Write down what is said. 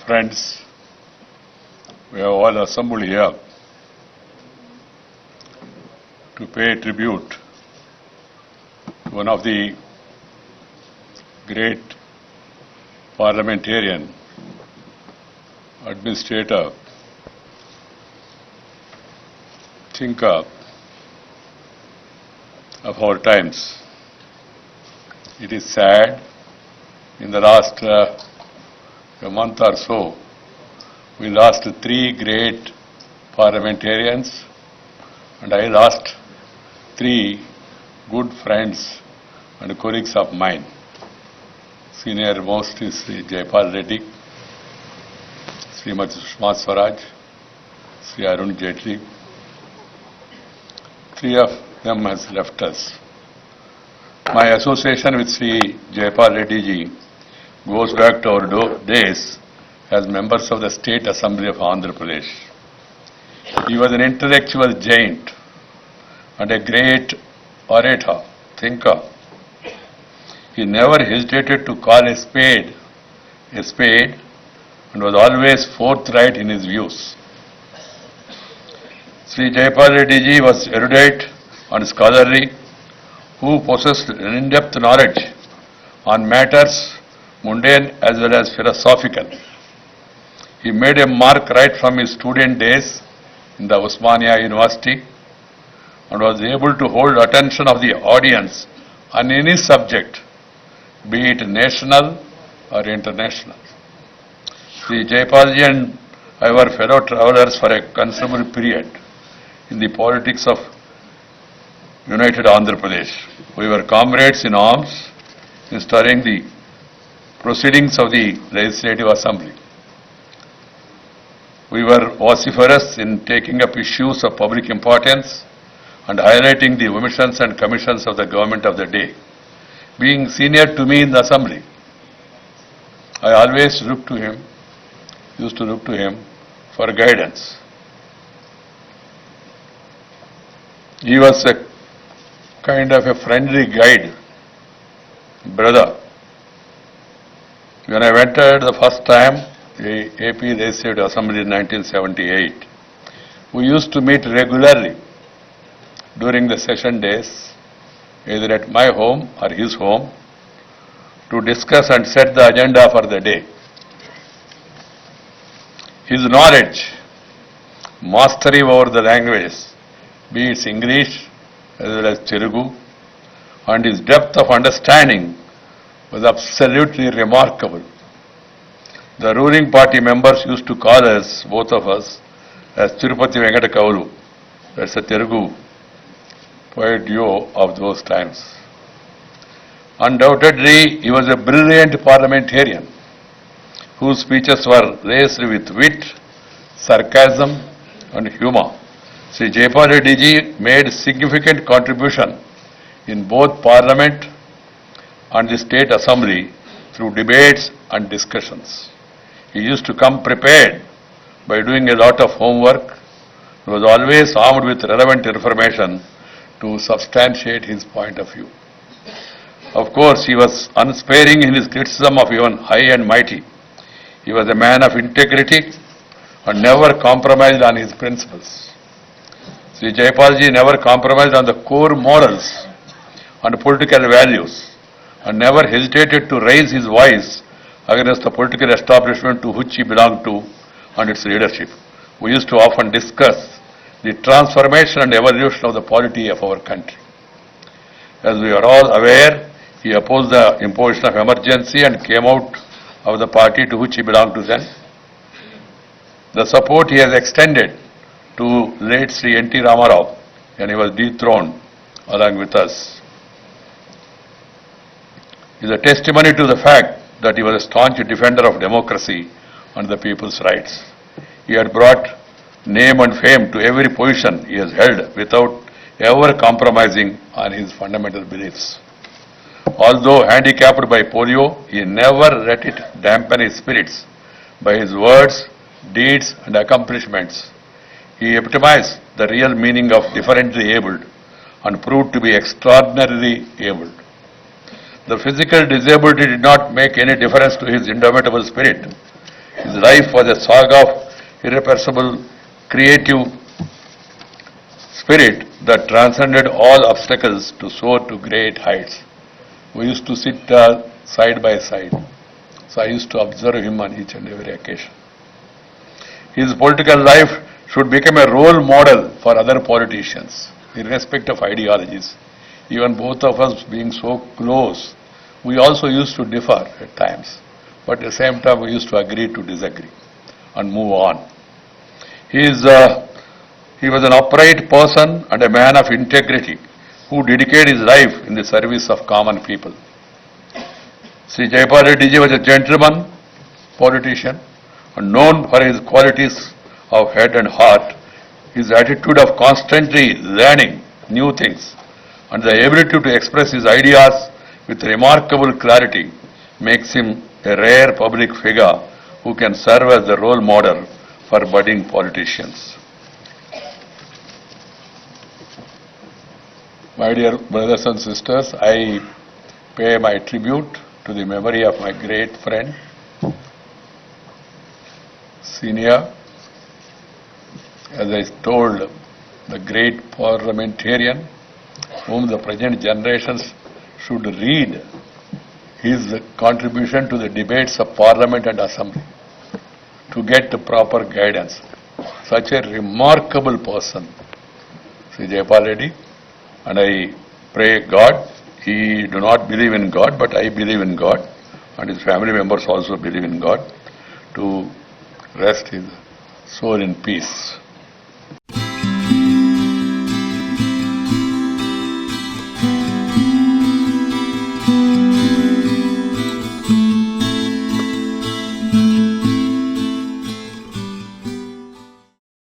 Friends, we have all assembled here to pay tribute to one of the great parliamentarian, administrator, thinker of our times. It is sad, in the last a month or so, we lost three great parliamentarians, and I lost three good friends and colleagues of mine. Senior most is Sri Jayapal Reddy, Srimati Sushma Swaraj, Sri Arun Jaitley. Three of them has left us. My association with Sri Jayapal Reddy ji goes back to our days as members of the State Assembly of Andhra Pradesh. He was an intellectual giant and a great orator, thinker. He never hesitated to call a spade, and was always forthright in his views. Sri Jayapal Reddy ji was erudite and scholarly, who possessed an in-depth knowledge on matters mundane as well as philosophical. He made a mark right from his student days in the Osmania University and was able to hold attention of the audience on any subject, be it national or international. Sri Jayapalji and I were fellow travelers for a considerable period in the politics of United Andhra Pradesh. We were comrades in arms in stirring the proceedings of the Legislative Assembly. We were vociferous in taking up issues of public importance and highlighting the omissions and commissions of the government of the day. Being senior to me in the Assembly, I always used to look to him for guidance. He was a kind of a friendly guide, brother. When I entered the first time the AP Legislative Assembly in 1978, we used to meet regularly during the session days, either at my home or his home, to discuss and set the agenda for the day. His knowledge, mastery over the languages, be it English as well as Telugu, and his depth of understanding was absolutely remarkable. The ruling party members used to call us, both of us, as Tirupati Venkata Kavulu. That's a Telugu poet duo of those times. Undoubtedly, he was a brilliant parliamentarian whose speeches were laced with wit, sarcasm and humor. Sri Jayapal Reddy ji made significant contribution in both Parliament and the State Assembly through debates and discussions. He used to come prepared by doing a lot of homework. He was always armed with relevant information to substantiate his point of view. Of course, he was unsparing in his criticism of even high and mighty. He was a man of integrity and never compromised on his principles. Sri Jayapal ji never compromised on the core morals and political values and never hesitated to raise his voice against the political establishment to which he belonged to and its leadership. We used to often discuss the transformation and evolution of the polity of our country. As we are all aware, he opposed the imposition of emergency and came out of the party to which he belonged to then. The support he has extended to late Sri N.T. Ramarao when he was dethroned along with us is a testimony to the fact that he was a staunch defender of democracy and the people's rights. He had brought name and fame to every position he has held without ever compromising on his fundamental beliefs. Although handicapped by polio, he never let it dampen his spirits by his words, deeds and accomplishments. He epitomized the real meaning of differently abled and proved to be extraordinarily abled. The physical disability did not make any difference to his indomitable spirit. His life was a saga of irrepressible, creative spirit that transcended all obstacles to soar to great heights. We used to sit side by side, so I used to observe him on each and every occasion. His political life should become a role model for other politicians, irrespective of ideologies. Even both of us being so close, we also used to differ at times, but at the same time we used to agree to disagree and move on. He was an upright person and a man of integrity who dedicated his life in the service of common people. Sri Jaipal Reddy ji was a gentleman politician and known for his qualities of head and heart, his attitude of constantly learning new things, and the ability to express his ideas with remarkable clarity makes him a rare public figure who can serve as the role model for budding politicians. My dear brothers and sisters, I pay my tribute to the memory of my great friend, senior, as I told, the great parliamentarian whom the present generations should read his contribution to the debates of Parliament and Assembly to get the proper guidance. Such a remarkable person, Sri Jaipal Reddy, and I pray God, he do not believe in God, but I believe in God, and his family members also believe in God, to rest his soul in peace.